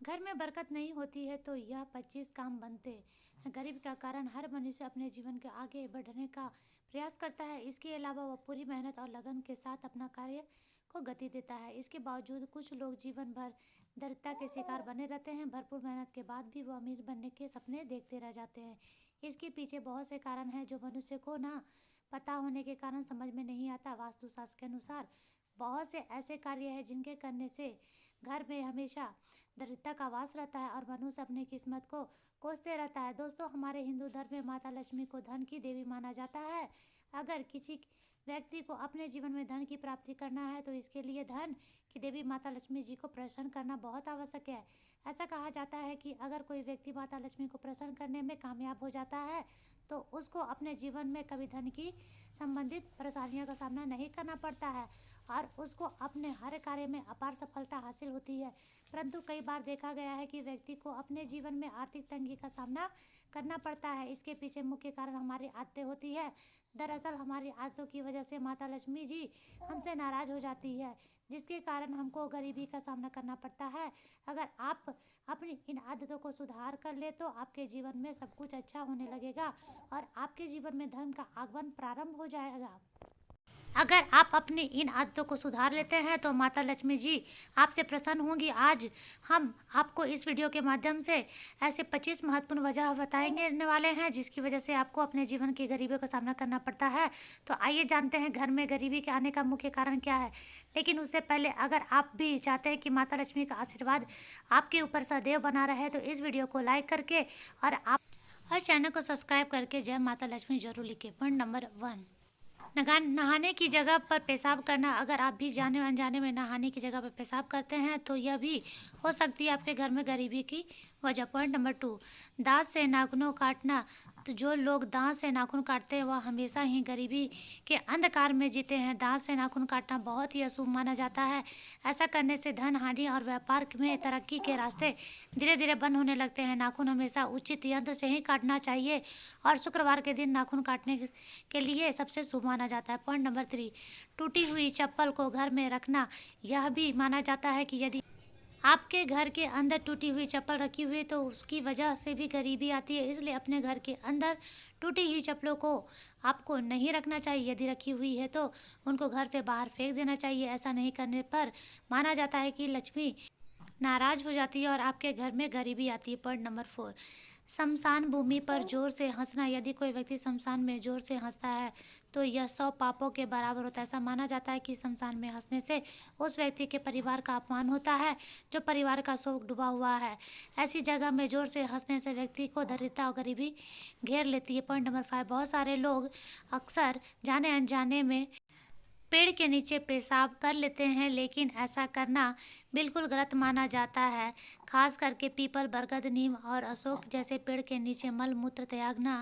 घर में बरकत नहीं होती है तो यह 25 काम बनते हैं। गरीबी का कारण हर मनुष्य अपने जीवन के आगे बढ़ने का प्रयास करता है। इसके अलावा वह पूरी मेहनत और लगन के साथ अपना कार्य को गति देता है। इसके बावजूद कुछ लोग जीवन भर दरिद्रता के शिकार बने रहते हैं। भरपूर मेहनत के बाद भी वह अमीर बनने के सपने देखते रह जाते हैं। इसके पीछे बहुत से कारण हैं जो मनुष्य को ना पता होने के कारण समझ में नहीं आता। वास्तुशास्त्र के अनुसार बहुत से ऐसे कार्य हैं जिनके करने से घर में हमेशा दरिद्रता का वास रहता है और मनुष्य अपनी किस्मत को कोसते रहता है। दोस्तों, हमारे हिंदू धर्म में माता लक्ष्मी को धन की देवी माना जाता है। अगर किसी व्यक्ति को अपने जीवन में धन की प्राप्ति करना है तो इसके लिए धन की देवी माता लक्ष्मी जी को प्रसन्न करना बहुत आवश्यक है। ऐसा कहा जाता है कि अगर कोई व्यक्ति माता लक्ष्मी को प्रसन्न करने में कामयाब हो जाता है तो उसको अपने जीवन में कभी धन की संबंधित परेशानियों का सामना नहीं करना पड़ता है और उसको अपने हर कार्य में अपार सफलता हासिल होती है। परंतु कई बार देखा गया है कि व्यक्ति को अपने जीवन में आर्थिक तंगी का सामना करना पड़ता है। इसके पीछे मुख्य कारण हमारी आदतें होती है। दरअसल हमारी आदतों की वजह से माता लक्ष्मी जी हमसे नाराज हो जाती है, जिसके कारण हमको गरीबी का सामना करना पड़ता है। अगर आप अपनी इन आदतों को सुधार कर ले तो आपके जीवन में सब कुछ अच्छा होने लगेगा और आपके जीवन में धन का आगमन प्रारंभ हो जाएगा। अगर आप अपनी इन आदतों को सुधार लेते हैं तो माता लक्ष्मी जी आपसे प्रसन्न होंगी। आज हम आपको इस वीडियो के माध्यम से ऐसे 25 महत्वपूर्ण वजह बताएंगे वाले हैं जिसकी वजह से आपको अपने जीवन की गरीबी का सामना करना पड़ता है। तो आइए जानते हैं घर में गरीबी के आने का मुख्य कारण क्या है। लेकिन उससे पहले अगर आप भी चाहते हैं कि माता लक्ष्मी का आशीर्वाद आपके ऊपर सदैव बना रहे तो इस वीडियो को लाइक करके और चैनल को सब्सक्राइब करके जय माता लक्ष्मी जरूर लिखें। पॉइंट नंबर 1, नहाने की जगह पर पेशाब करना। अगर आप भी जाने अनजाने में नहाने की जगह पर पेशाब करते हैं तो यह भी हो सकती है आपके घर में गरीबी की वजह। पॉइंट नंबर 2, दांत से नाखूनों काटना। तो जो लोग दांत से नाखून काटते हैं वह हमेशा ही गरीबी के अंधकार में जीते हैं। दांत से नाखून काटना बहुत ही अशुभ माना जाता है। ऐसा करने से धन हानि और व्यापार में तरक्की के रास्ते धीरे धीरे बंद होने लगते हैं। नाखून हमेशा उचित यंत्र से ही काटना चाहिए और शुक्रवार के दिन नाखून काटने के लिए सबसे शुभ माना जाता है। पॉइंट नंबर 3, टूटी हुई चप्पल को घर में रखना। यह भी माना जाता है कि यदि आपके घर के अंदर टूटी हुई चप्पल रखी हुई है तो उसकी वजह से भी गरीबी आती है। इसलिए अपने घर के अंदर टूटी हुई चप्पलों को आपको नहीं रखना चाहिए। यदि रखी हुई है तो उनको घर से बाहर फेंक देना चाहिए। ऐसा नहीं करने पर माना जाता है कि लक्ष्मी नाराज हो जाती है और आपके घर में गरीबी आती है। पॉइंट नंबर 4, शमशान भूमि पर जोर से हंसना। यदि कोई व्यक्ति शमशान में जोर से हंसता है तो यह 100 पापों के बराबर होता है। ऐसा माना जाता है कि शमशान में हंसने से उस व्यक्ति के परिवार का अपमान होता है जो परिवार का शोक डूबा हुआ है। ऐसी जगह में जोर से हंसने से व्यक्ति को दरिद्रता और गरीबी घेर लेती है। पॉइंट नंबर 5, बहुत सारे लोग अक्सर जाने अनजाने में पेड़ के नीचे पेशाब कर लेते हैं, लेकिन ऐसा करना बिल्कुल गलत माना जाता है। खास करके पीपल, बरगद, नीम और अशोक जैसे पेड़ के नीचे मल मूत्र त्यागना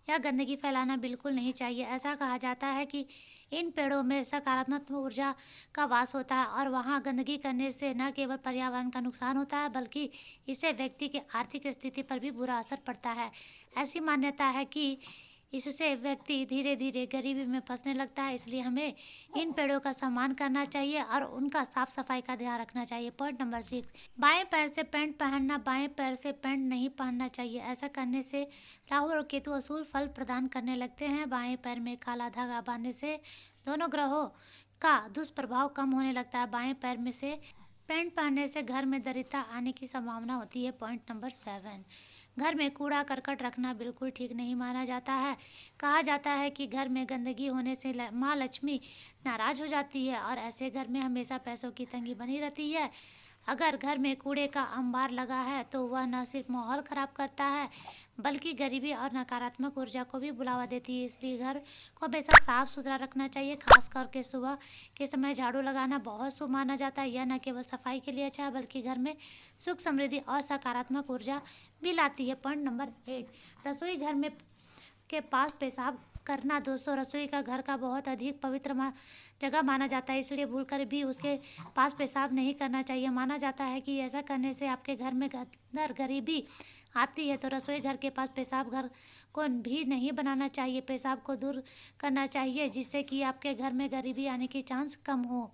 या गंदगी फैलाना बिल्कुल नहीं चाहिए। ऐसा कहा जाता है कि इन पेड़ों में सकारात्मक ऊर्जा का वास होता है और वहाँ गंदगी करने से न केवल पर्यावरण का नुकसान होता है बल्कि इससे व्यक्ति की आर्थिक स्थिति पर भी बुरा असर पड़ता है। ऐसी मान्यता है कि इससे व्यक्ति धीरे धीरे गरीबी में फंसने लगता है। इसलिए हमें इन पेड़ों का सम्मान करना चाहिए और उनका साफ सफाई का ध्यान रखना चाहिए। पॉइंट नंबर 6, बाएं पैर से पैंट पहनना। बाएं पैर से पैंट नहीं पहनना चाहिए। ऐसा करने से राहु और केतु अशुभ फल प्रदान करने लगते हैं। बाएं पैर में काला धागा बांधने से दोनों ग्रहों का दुष्प्रभाव कम होने लगता है। बाएं पैर में से पैंट पहनने से घर में दरिद्रता आने की संभावना होती है। पॉइंट नंबर 7, घर में कूड़ा करकट रखना बिल्कुल ठीक नहीं माना जाता है। कहा जाता है कि घर में गंदगी होने से माँ लक्ष्मी नाराज हो जाती है और ऐसे घर में हमेशा पैसों की तंगी बनी रहती है। अगर घर में कूड़े का अंबार लगा है तो वह न सिर्फ माहौल खराब करता है बल्कि गरीबी और नकारात्मक ऊर्जा को भी बुलावा देती है। इसलिए घर को हमेशा साफ सुथरा रखना चाहिए। खास करके सुबह के समय झाड़ू लगाना बहुत शुभ माना जाता है। यह न केवल सफाई के लिए अच्छा है बल्कि घर में सुख, समृद्धि और सकारात्मक ऊर्जा भी लाती है। पॉइंट नंबर 8, रसोई घर में के पास पेशाब करना। दोस्तों, रसोई का घर का बहुत अधिक पवित्र जगह माना जाता है, इसलिए भूलकर भी उसके पास पेशाब नहीं करना चाहिए। माना जाता है कि ऐसा करने से आपके घर में अंदर गरीबी आती है। तो रसोई घर के पास पेशाब घर को भी नहीं बनाना चाहिए। पेशाब को दूर करना चाहिए जिससे कि आपके घर में गरीबी आने की चांस कम हो।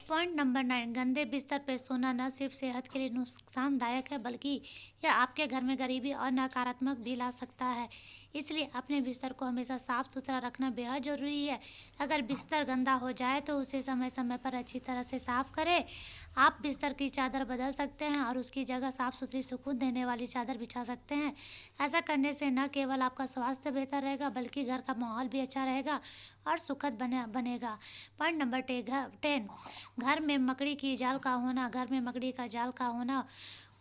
पॉइंट नंबर 9, गंदे बिस्तर पर सोना न सिर्फ सेहत के लिए नुकसानदायक है बल्कि यह आपके घर में गरीबी और नकारात्मक भी ला सकता है। इसलिए अपने बिस्तर को हमेशा साफ सुथरा रखना बेहद ज़रूरी है। अगर बिस्तर गंदा हो जाए तो उसे समय समय पर अच्छी तरह से साफ करें। आप बिस्तर की चादर बदल सकते हैं और उसकी जगह साफ सुथरी सुकून देने वाली चादर बिछा सकते हैं। ऐसा करने से न केवल आपका स्वास्थ्य बेहतर रहेगा बल्कि घर का माहौल भी अच्छा रहेगा और सुखद बनेगा। पॉइंट नंबर 10, घर में मकड़ी की जाल का होना। घर में मकड़ी का जाल का होना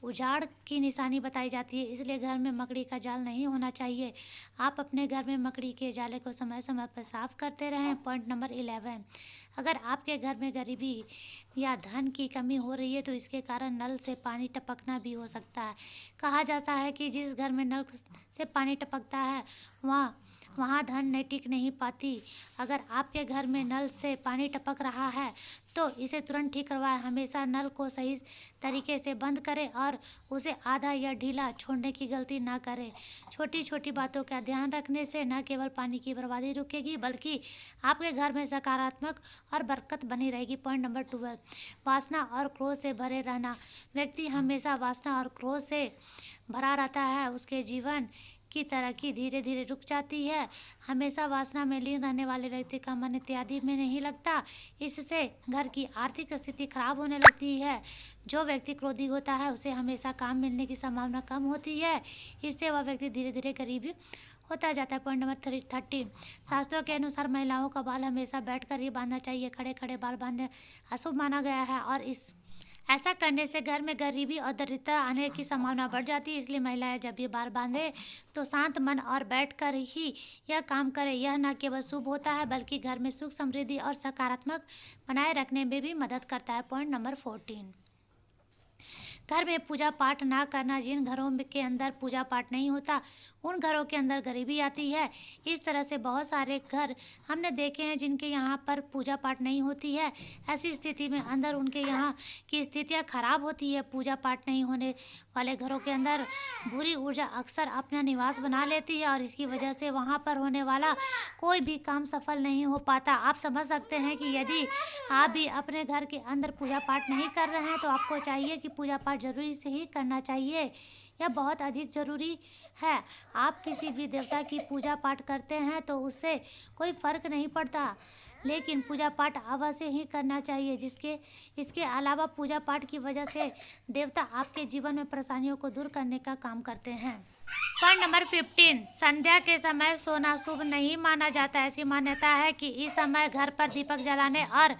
उजाड़ की निशानी बताई जाती है, इसलिए घर में मकड़ी का जाल नहीं होना चाहिए। आप अपने घर में मकड़ी के जाले को समय समय पर साफ करते रहें। पॉइंट नंबर 11, अगर आपके घर में गरीबी या धन की कमी हो रही है तो इसके कारण नल से पानी टपकना भी हो सकता है। कहा जाता है कि जिस घर में नल से पानी टपकता है वहाँ धन नहीं टिक नहीं पाती। अगर आपके घर में नल से पानी टपक रहा है तो इसे तुरंत ठीक करवाएं। हमेशा नल को सही तरीके से बंद करें और उसे आधा या ढीला छोड़ने की गलती ना करें। छोटी छोटी बातों का ध्यान रखने से न केवल पानी की बर्बादी रुकेगी बल्कि आपके घर में सकारात्मक और बरकत बनी रहेगी। पॉइंट नंबर 12, वासना और क्रोध से भरे रहना। व्यक्ति हमेशा वासना और क्रोध से भरा रहता है, उसके जीवन की तरक्की धीरे धीरे रुक जाती है। हमेशा वासना में लीन रहने वाले व्यक्ति का मन इत्यादि में नहीं लगता, इससे घर की आर्थिक स्थिति खराब होने लगती है। जो व्यक्ति क्रोधी होता है उसे हमेशा काम मिलने की संभावना कम होती है, इससे वह व्यक्ति धीरे धीरे गरीब होता जाता है। पॉइंट नंबर 13, शास्त्रों के अनुसार महिलाओं का बाल हमेशा बैठकर ही बांधना चाहिए। खड़े खड़े बाल बांधना अशुभ माना गया है और ऐसा करने से घर में गरीबी और दरिद्रता आने की संभावना बढ़ जाती है। इसलिए महिलाएं जब भी बाल बांधे तो शांत मन और बैठकर ही यह काम करें। यह न केवल शुभ होता है बल्कि घर में सुख समृद्धि और सकारात्मक बनाए रखने में भी मदद करता है। पॉइंट नंबर 14, घर में पूजा पाठ ना करना। जिन घरों के अंदर पूजा पाठ नहीं होता उन घरों के अंदर गरीबी आती है। इस तरह से बहुत सारे घर हमने देखे हैं जिनके यहाँ पर पूजा पाठ नहीं होती है। ऐसी स्थिति में अंदर उनके यहाँ की स्थितियाँ खराब होती है। पूजा पाठ नहीं होने वाले घरों के अंदर बुरी ऊर्जा अक्सर अपना निवास बना लेती है और इसकी वजह से वहाँ पर होने वाला कोई भी काम सफल नहीं हो पाता। आप समझ सकते हैं कि यदि आप भी अपने घर के अंदर पूजा पाठ नहीं कर रहे हैं तो आपको चाहिए कि पूजा पाठ जरूरी से ही करना चाहिए। यह बहुत अधिक ज़रूरी है। आप किसी भी देवता की पूजा पाठ करते हैं तो उससे कोई फ़र्क नहीं पड़ता, लेकिन पूजा पाठ अवश्य ही करना चाहिए। इसके अलावा पूजा पाठ की वजह से देवता आपके जीवन में परेशानियों को दूर करने का काम करते हैं। पॉइंट नंबर 15, संध्या के समय सोना शुभ नहीं माना जाता। ऐसी मान्यता है कि इस समय घर पर दीपक जलाने और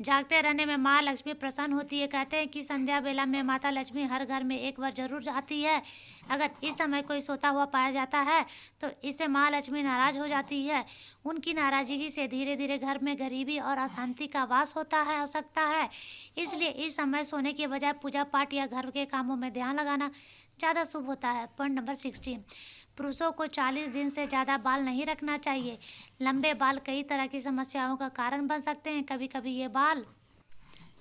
जागते रहने में माँ लक्ष्मी प्रसन्न होती है। कहते हैं कि संध्या बेला में माता लक्ष्मी हर घर में एक बार जरूर आती है। अगर इस समय कोई सोता हुआ पाया जाता है तो इससे माँ लक्ष्मी नाराज हो जाती है। उनकी नाराजगी से धीरे धीरे घर में गरीबी और अशांति का वास हो सकता है। इसलिए इस समय सोने के बजाय पूजा पाठ या घर के कामों में ध्यान लगाना ज़्यादा शुभ होता है। पॉइंट नंबर 16, पुरुषों को 40 दिन से ज़्यादा बाल नहीं रखना चाहिए। लंबे बाल कई तरह की समस्याओं का कारण बन सकते हैं। कभी कभी ये बाल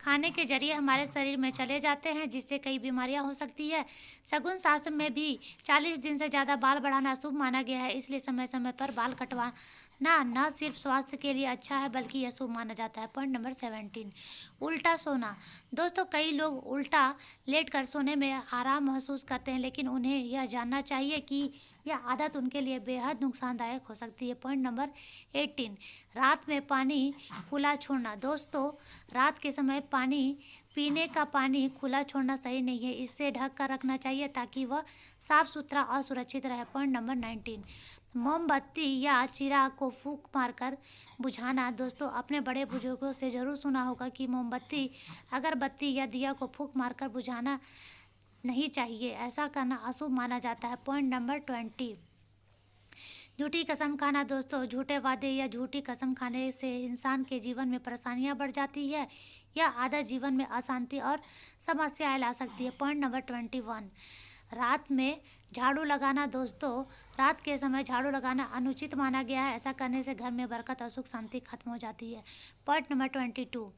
खाने के जरिए हमारे शरीर में चले जाते हैं जिससे कई बीमारियां हो सकती है। शगुन शास्त्र में भी 40 दिन से ज़्यादा बाल बढ़ाना शुभ माना गया है, इसलिए समय समय पर बाल कटवाना न सिर्फ स्वास्थ्य के लिए अच्छा है बल्कि यह शुभ माना जाता है। पॉइंट नंबर 17, उल्टा सोना। दोस्तों, कई लोग उल्टा लेट कर सोने में आराम महसूस करते हैं, लेकिन उन्हें यह जानना चाहिए कि यह आदत उनके लिए बेहद नुकसानदायक हो सकती है। पॉइंट नंबर 18, रात में पानी खुला छोड़ना। दोस्तों, रात के समय पीने का पानी खुला छोड़ना सही नहीं है। इसे ढक कर रखना चाहिए ताकि वह साफ सुथरा और सुरक्षित रहे। पॉइंट नंबर 19, मोमबत्ती या चिराग को फूंक मारकर बुझाना। दोस्तों, अपने बड़े बुजुर्गों से ज़रूर सुना होगा कि मोमबत्ती, अगरबत्ती या दिया को फूंक मारकर बुझाना नहीं चाहिए। ऐसा करना अशुभ माना जाता है। पॉइंट नंबर 20, झूठी कसम खाना। दोस्तों, झूठे वादे या झूठी कसम खाने से इंसान के जीवन में परेशानियां बढ़ जाती है। यह आदत जीवन में अशांति और समस्याएं ला सकती है। पॉइंट नंबर 21, रात में झाड़ू लगाना। दोस्तों, रात के समय झाड़ू लगाना अनुचित माना गया है। ऐसा करने से घर में बरकत और सुख शांति खत्म हो जाती है। पॉइंट नंबर 22,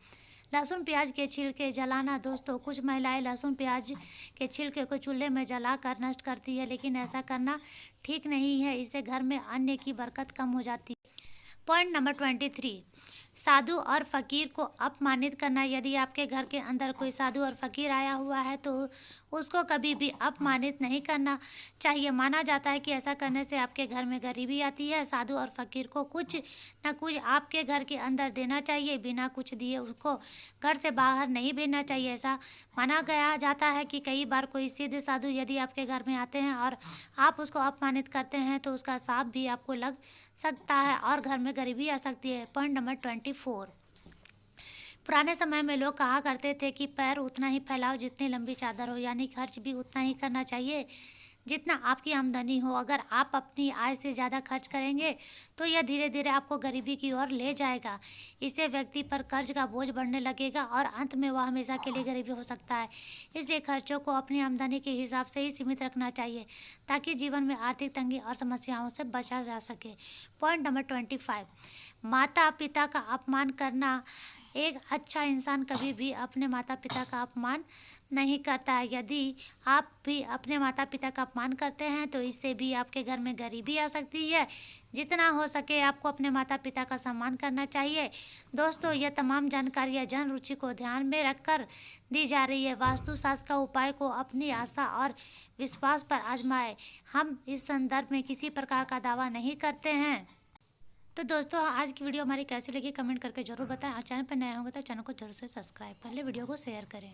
लहसुन प्याज के छिलके जलाना। दोस्तों, कुछ महिलाएं लहसुन प्याज के छिलके को चूल्हे में जलाकर नष्ट करती है, लेकिन ऐसा करना ठीक नहीं है। इससे घर में अन्न की बरकत कम हो जाती है। पॉइंट नंबर 23, साधु और फकीर को अपमानित करना। यदि आपके घर के अंदर कोई साधु और फकीर आया हुआ है तो उसको कभी भी अपमानित नहीं करना चाहिए। माना जाता है कि ऐसा करने से आपके घर में गरीबी आती है। साधु और फकीर को कुछ न कुछ आपके घर के अंदर देना चाहिए, बिना कुछ दिए उसको घर से बाहर नहीं भेजना चाहिए। ऐसा माना गया जाता है कि कई बार कोई सिद्ध साधु यदि आपके घर में आते हैं और आप उसको अपमानित करते हैं तो उसका शाप भी आपको लग सकता है और घर में गरीबी आ सकती है। पॉइंट नंबर 24, पुराने समय में लोग कहा करते थे कि पैर उतना ही फैलाओ जितनी लंबी चादर हो, यानी खर्च भी उतना ही करना चाहिए जितना आपकी आमदनी हो। अगर आप अपनी आय से ज़्यादा खर्च करेंगे तो यह धीरे धीरे आपको गरीबी की ओर ले जाएगा। इससे व्यक्ति पर कर्ज का बोझ बढ़ने लगेगा और अंत में वह हमेशा के लिए गरीबी हो सकता है। इसलिए खर्चों को अपनी आमदनी के हिसाब से ही सीमित रखना चाहिए ताकि जीवन में आर्थिक तंगी और समस्याओं से बचा जा सके। पॉइंट नंबर 25, माता पिता का अपमान करना। एक अच्छा इंसान कभी भी अपने माता पिता का अपमान नहीं करता है। यदि आप भी अपने माता पिता का अपमान करते हैं तो इससे भी आपके घर में गरीबी आ सकती है। जितना हो सके आपको अपने माता पिता का सम्मान करना चाहिए। दोस्तों, यह तमाम जानकारियाँ जन रुचि को ध्यान में रखकर दी जा रही है। वास्तुशास्त्र का उपाय को अपनी आस्था और विश्वास पर आजमाएं। हम इस संदर्भ में किसी प्रकार का दावा नहीं करते हैं। तो दोस्तों, आज की वीडियो हमारी कैसी लगी कमेंट करके जरूर बताएं। और चैनल पर नए होंगे तो चैनल को जरूर से सब्सक्राइब कर ले, वीडियो को शेयर करें।